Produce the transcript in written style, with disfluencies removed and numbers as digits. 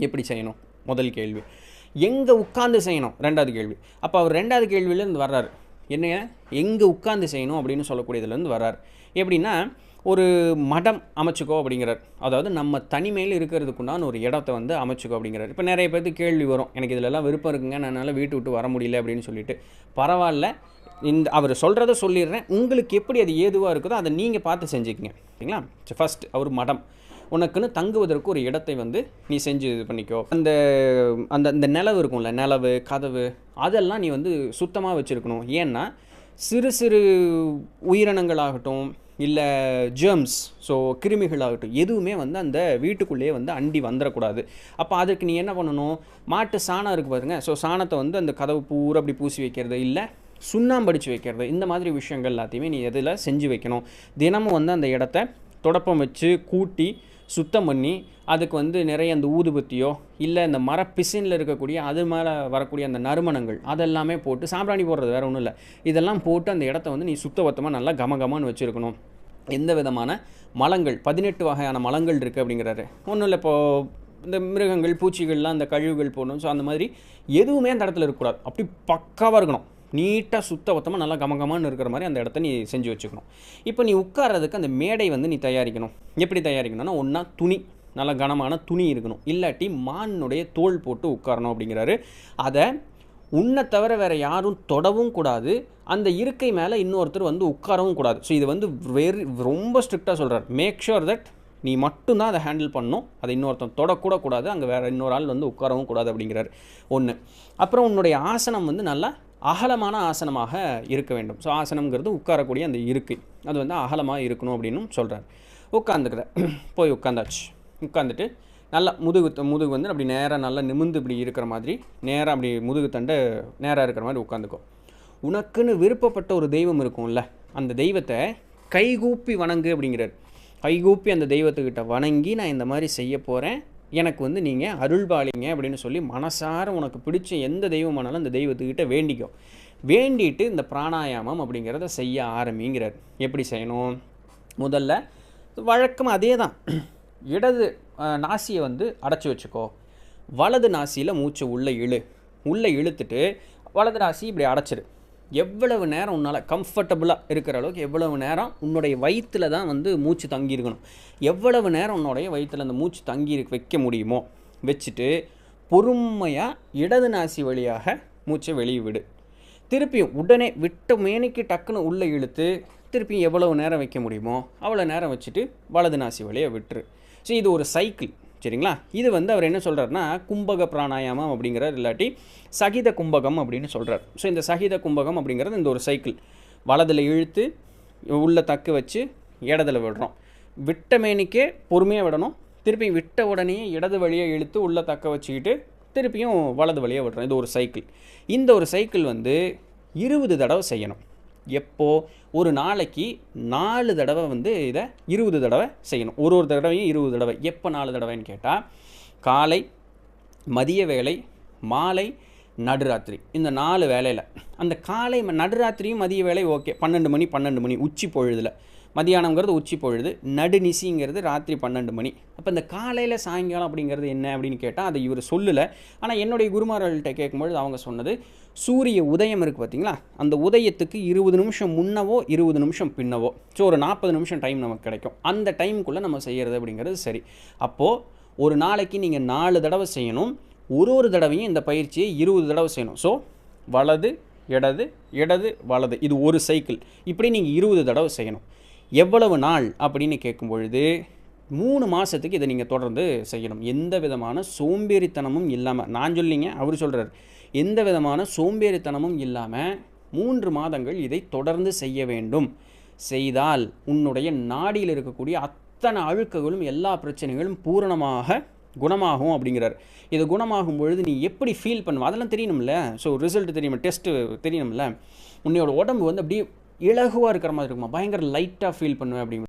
எப்படி செய்யணும்? முதல் கேள்வி. எங்கே உட்காந்து செய்யணும்? ரெண்டாவது கேள்வி. அப்போ அவர் ரெண்டாவது கேள்வியிலேருந்து வர்றாரு. என்னங்க, எங்கே உட்காந்து செய்யணும் அப்படின்னு சொல்லக்கூடியதுலேருந்து வர்றார். எப்படின்னா, ஒரு மடம் அமைச்சுக்கோ அப்படிங்கிறார். அதாவது நம்ம தனிமையில் இருக்கிறதுக்குண்டான ஒரு இடத்த வந்து அமைச்சுக்கோ அப்படிங்கிறார். இப்போ நிறைய பேருக்கு கேள்வி வரும், எனக்கு இதிலெல்லாம் விருப்பம் இருக்குங்க, என்னால் வீட்டு விட்டு வர முடியல அப்படின்னு சொல்லிட்டு. பரவாயில்ல, அவர் சொல்கிறத சொல்லிடுறேன், உங்களுக்கு எப்படி அது ஏதுவாக இருக்குதோ அதை நீங்கள் பார்த்து செஞ்சுக்கிங்க, சரிங்களா? ஃபஸ்ட் அவர் மடம், உனக்குன்னு தங்குவதற்கு ஒரு இடத்தை வந்து நீ செஞ்சு இது பண்ணிக்கோ. அந்த அந்த இந்த நிலவு இருக்கும்ல, நிலவு கதவு அதெல்லாம் நீ வந்து சுத்தமாக வச்சுருக்கணும். ஏன்னா சிறு சிறு உயிரினங்களாகட்டும் இல்லை ஜெர்ம்ஸ், ஸோ கிருமிகளாகட்டும், எதுவுமே வந்து அந்த வீட்டுக்குள்ளேயே வந்து அண்டி வந்துடக்கூடாது. அப்போ அதுக்கு நீ என்ன பண்ணணும்? மாட்டு சாணம் இருக்குது பாருங்க, ஸோ சாணத்தை வந்து அந்த கதவு பூரா அப்படி பூசி வைக்கிறது, இல்லை சுண்ணாம்படிச்சு வைக்கிறது, இந்த மாதிரி விஷயங்கள் எல்லாத்தையுமே நீ எதில் செஞ்சு வைக்கணும். தினமும் வந்து அந்த இடத்த தொடப்பம் வச்சு கூட்டி சுத்தம் பண்ணி, அதுக்கு வந்து நிறைய அந்த ஊதுபத்தியோ இல்லை இந்த மரப்பிசினில் இருக்கக்கூடிய அது மேலே வரக்கூடிய அந்த நறுமணங்கள் அதெல்லாமே போட்டு, சாம்பிராணி போடுறது வேறு ஒன்றும் இல்லை, இதெல்லாம் போட்டு அந்த இடத்த வந்து நீ சுத்தபத்தமாக நல்லா கமகமான்னு வச்சுருக்கணும். எந்த விதமான மலங்கள், 18 வகையான மலங்கள் இருக்குது அப்படிங்கிறாரு. ஒன்றும் இல்லை, இப்போது இந்த மிருகங்கள் பூச்சிகள்லாம் அந்த கழிவுகள் போடணும். ஸோ அந்த மாதிரி எதுவுமே அந்த இடத்துல இருக்கக்கூடாது. அப்படி பக்காவாக இருக்கணும், நீட்டாக சுத்தபத்தமாக நல்லா கமகமான்னு இருக்கிற மாதிரி அந்த இடத்த நீ செஞ்சு வச்சுக்கணும். இப்போ நீ உட்கார்றதுக்கு அந்த மேடை வந்து நீ தயாரிக்கணும். எப்படி தயாரிக்கணும்னா, ஒன்றா துணி, நல்லா கனமான துணி இருக்கணும், இல்லாட்டி மானுடைய தோல் போட்டு உட்காரணும் அப்படிங்கிறாரு. அதை உன்னை தவிர வேறு யாரும் தொடவும் கூடாது, அந்த இருக்கை மேலே இன்னொருத்தர் வந்து உட்காரவும் கூடாது. ஸோ இது வந்து ரொம்ப ஸ்ட்ரிக்டாக சொல்கிறார். மேக் ஷுர் தட் நீ மட்டும்தான் அதை ஹேண்டில் பண்ணணும், அதை இன்னொருத்தன் தொடக்கூட கூடாது, அங்கே வேறு இன்னொரு ஆள் வந்து உட்காரவும் கூடாது அப்படிங்கிறார். ஒன்று. அப்புறம் உன்னுடைய ஆசனம் வந்து நல்லா அகலமான ஆசனமாக இருக்க வேண்டும். ஸோ ஆசனம்ங்கிறது உட்காரக்கூடிய அந்த இருக்கை, அது வந்து அகலமாக இருக்கணும் அப்படின்னு சொல்கிறார். உட்காந்துக்கிற போய் உட்காந்தாச்சு. உட்காந்துட்டு நல்லா முதுகு வந்து அப்படி நேராக நல்லா நிமிந்து இப்படி இருக்கிற மாதிரி, நேராக அப்படி முதுகு தண்டை நேராக இருக்கிற மாதிரி உட்காந்துக்கோ. உனக்குன்னு விருப்பப்பட்ட ஒரு தெய்வம் இருக்கும்ல, அந்த தெய்வத்தை கைகூப்பி வணங்கு அப்படிங்கிறார். கைகூப்பி அந்த தெய்வத்துக்கிட்ட வணங்கி, நான் இந்த மாதிரி செய்ய போகிறேன், எனக்கு வந்து நீங்கள் அருள்பாலிங்க அப்படின்னு சொல்லி மனசார உனக்கு பிடிச்ச எந்த தெய்வமானாலும் அந்த தெய்வத்துக்கிட்ட வேண்டிக்கோ. வேண்டிட்டு இந்த பிராணாயாமம் அப்படிங்கிறத செய்ய ஆரம்பிங்கிறார். எப்படி செய்யணும்? முதல்ல வழக்கம் அதே தான். இடது நாசியை வந்து அடைச்சி வச்சுக்கோ, வலது நாசியில் மூச்சை உள்ளே இழுத்துட்டு வலது நாசி இப்படி அடைச்சிரு. எவ்வளவு நேரம் உன்னால் கம்ஃபர்டபுளாக இருக்கிற அளவுக்கு எவ்வளவு நேரம் உன்னுடைய வயிற்றில் தான் வந்து மூச்சு தங்கியிருக்கணும். எவ்வளவு நேரம் உன்னுடைய வயிற்றில் அந்த மூச்சு தங்கி வைக்க முடியுமோ வச்சுட்டு பொறுமையாக இடது நாசி வழியாக மூச்சை வெளியே விடு. திருப்பியும் உடனே விட்ட மேனிக்கு டக்குன்னு உள்ளே இழுத்து திருப்பியும் எவ்வளவு நேரம் வைக்க முடியுமோ அவ்வளோ நேரம் வச்சுட்டு வலது நாசி வழியாக விட்டுரு. ஸோ இது ஒரு சைக்கிள், சரிங்களா? இது வந்து அவர் என்ன சொல்கிறாருன்னா கும்பக பிராணாயாமம் அப்படிங்கிறார், இல்லாட்டி சகித கும்பகம் அப்படின்னு சொல்கிறார். ஸோ இந்த சகித கும்பகம் அப்படிங்கிறது இந்த ஒரு சைக்கிள். வலதில் இழுத்து உள்ளே தக்க வச்சு இடத்துல விடுறோம், விட்ட மேனிக்கே பொறுமையாக விடணும், திருப்பியும் விட்ட உடனே இடது வழியாக இழுத்து உள்ளே தக்க வச்சுக்கிட்டு திருப்பியும் வலது வழியாக விடுறோம். இது ஒரு சைக்கிள். இந்த ஒரு சைக்கிள் வந்து 20 தடவை செய்யணும். எப்போது? ஒரு நாளைக்கு 4 தடவை வந்து இதை 20 தடவை செய்யணும். ஒரு தடவையும் 20 தடவை. எப்போ 4 தடவைன்னு கேட்டால், காலை, மதிய வேளை, மாலை, நடுராத்திரி, இந்த 4 வேளையில். அந்த காலை நடுராத்திரியும் மதிய வேளை ஓகே, 12 மணி உச்சி பொழுதில். மதியானங்கிறது உச்சி பொழுது, நடுநிசிங்கிறது ராத்திரி 12 மணி. அப்போ இந்த காலையில் சாயங்காலம் அப்படிங்கிறது என்ன அப்படின்னு கேட்டால் அதை இவர் சொல்லலை. ஆனால் என்னுடைய குருமார்கள்ட்ட கேட்கும்பொழுது அவங்க சொன்னது, சூரிய உதயம் இருக்குது பார்த்தீங்களா, அந்த உதயத்துக்கு 20 நிமிஷம் முன்னவோ 20 நிமிஷம் பின்னவோ, ஸோ ஒரு 40 நிமிஷம் டைம் நமக்கு கிடைக்கும். அந்த டைமுக்குள்ளே நம்ம செய்கிறது அப்படிங்கிறது சரி. அப்போது ஒரு நாளைக்கு நீங்கள் 4 தடவை செய்யணும். ஒரு தடவையும் இந்த பயிற்சியை 20 தடவை செய்யணும். ஸோ வலது இடது இடது வலது, இது ஒரு சைக்கிள். இப்படி நீங்கள் 20 தடவை செய்யணும். எவ்வளவு நாள் அப்படின்னு கேட்கும் பொழுது 3 மாதத்துக்கு இதை நீங்கள் தொடர்ந்து செய்யணும். எந்த விதமான சோம்பேறித்தனமும் இல்லாமல். நான் சொல்லிங்க, அவர் சொல்கிறார், எந்த விதமான சோம்பேறித்தனமும் இல்லாமல் 3 மாதங்கள் இதை தொடர்ந்து செய்ய வேண்டும். செய்தால் உன்னுடைய நாடியில் இருக்கக்கூடிய அத்தனை அழுக்குகளும் எல்லா பிரச்சனைகளும் பூரணமாக குணமாகும் அப்படிங்கிறார். இது குணமாகும் பொழுது நீ எப்படி ஃபீல் பண்ணுவ அதெல்லாம் தெரியணும்ல. ஸோ ரிசல்ட் தெரியுமா, டெஸ்ட்டு தெரியணும்ல. உன்னையோட உடம்பு வந்து அப்படியே இலகுவாக இருக்கிற மாதிரி இருக்குமா, பயங்கர லைட்டாக ஃபீல் பண்ணுவேன் அப்படிங்க.